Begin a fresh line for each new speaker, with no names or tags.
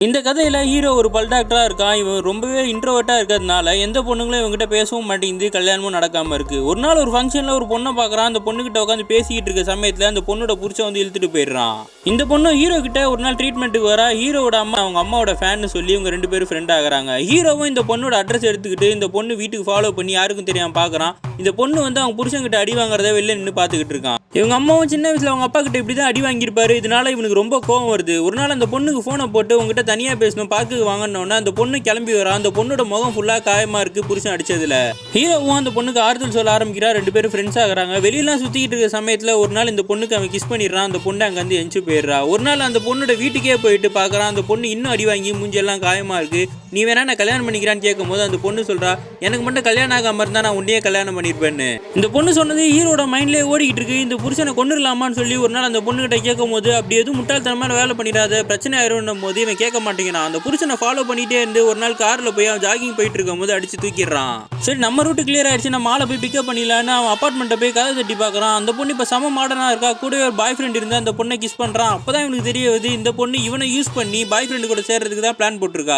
இந்த கதையில ஹீரோ ஒரு பல் டாக்டரா இருக்கான். இவன் ரொம்பவே இன்ட்ரோவர்ட்டா இருக்கிறதுனால எந்த பொண்ணுங்களும் இவங்ககிட்ட பேசவும் மாட்டேங்குது, கல்யாணமும் நடக்காம இருக்கு. ஒரு நாள் ஒரு ஃபங்க்ஷன்ல ஒரு பொண்ணை பார்க்கறான். அந்த பொண்ணுகிட்ட உட்காந்து பேசிக்கிட்டு இருக்க சமயத்துல அந்த பொண்ணோட புருஷன் வந்து இழுத்துட்டு போயிடுறான். இந்த பொண்ணு ஹீரோ கிட்ட ஒரு நாள் ட்ரீட்மெண்ட்டுக்கு வரா. ஹீரோவோட அம்மா அவங்க அம்மாவோட ஃபேன்னு சொல்லி இவங்க ரெண்டு பேரும் ஃப்ரெண்ட் ஆகுறாங்க. ஹீரோவும் இந்த பொண்ணோட அட்ரஸ் எடுத்துக்கிட்டு இந்த பொண்ணு வீட்டுக்கு ஃபாலோ பண்ணி யாருக்கும் தெரியாம பார்க்கறான். இந்த பொண்ணு வந்து அவங்க புருஷன் கிட்ட அடி வாங்குறத வெளில நின்று பார்த்துக்கிட்டு இருக்கான். இவங்க அம்மாவும் சின்ன வயசுல அவங்க அப்பா கிட்ட இப்படிதான் அடி வாங்கியிருப்பாரு. இதனால இவனுக்கு ரொம்ப கோவம் வருது. ஒரு நாள் அந்த பொண்ணுக்கு போனை போட்டு உங்ககிட்ட தனியா பேசணும், பார்க்கு வாங்கினோன்னா அந்த பொண்ணு கிளம்பி வரா. அந்த பொண்ணோட முகம் ஃபுல்லா காயமா இருக்கு புருஷன் அடிச்சதுல. ஹீரோவும் அந்த பொண்ணுக்கு ஆறுதல் சொல்ல ஆரம்பிக்கிறா. ரெண்டு பேரும் ஃப்ரெண்ட்ஸ் ஆகுறாங்க. வெளியெல்லாம் சுத்திக்கிட்டு இருக்க சமயத்துல ஒரு நாள் இந்த பொண்ணுக்கு அவன் கிஸ் பண்ணிடுறான். அந்த பொண்ணு அங்க வந்து எஞ்சி போயிடுறா. ஒரு நாள் அந்த பொண்ணோட வீட்டுக்கே போயிட்டு பார்க்கறான். அந்த பொண்ணு இன்னும் அடி வாங்கி மூஞ்செல்லாம் காயமா இருக்கு. நீ வேணா நான் கல்யாணம் பண்ணிக்கிறான்னு கேட்கும் போது அந்த பொண்ணு சொல்றா, எனக்கு மட்டும் கல்யாணம் ஆகாம இருந்தா நான் உன்னையே கல்யாணம் பண்ணிருப்பேன்னு. இந்த பொண்ணு சொன்னது ஹீரோட மைண்ட்லயே ஓடிக்கிட்டு இருக்கு. இந்த புருஷனை கொண்டுலாமான்னு சொல்லி ஒரு நாள் அந்த பொண்ணு கிட்ட கேட்கும் போது, அப்படி எதுவும் முட்டாள்தனமான வேலை பண்ணிடாத, பிரச்சனை ஆயிரும் போது இவன் கேட்க மாட்டேங்கிறான். அந்த புருஷனை ஃபாலோ பண்ணிட்டே இருந்து ஒரு நாள் கார்ல போய் அவன் ஜாகிங் போயிட்டு இருக்கும் போது அடிச்சு தூக்கிடுறான். சரி நம்ம ரூட் கிளியர் ஆயிடுச்சு, நம்ம ஆளை போய் பிக்கப் பண்ணிடலான்னு அவன் அப்பார்ட்மெண்ட்டை போய் கதை தட்டி பார்க்கறான். அந்த பொண்ணு இப்ப சம மாடர்னா இருக்கா. கூட ஒரு பாய் ஃப்ரெண்ட் இருந்தா அந்த பொண்ணை கிஸ் பண்றான். அப்பதான் இவனுக்கு தெரிய வருது இந்த பொண்ணு இவனை யூஸ் பண்ணி பாய் ஃப்ரெண்டு கூட சேர்றதுக்கு தான் பிளான் போட்டிருக்கா.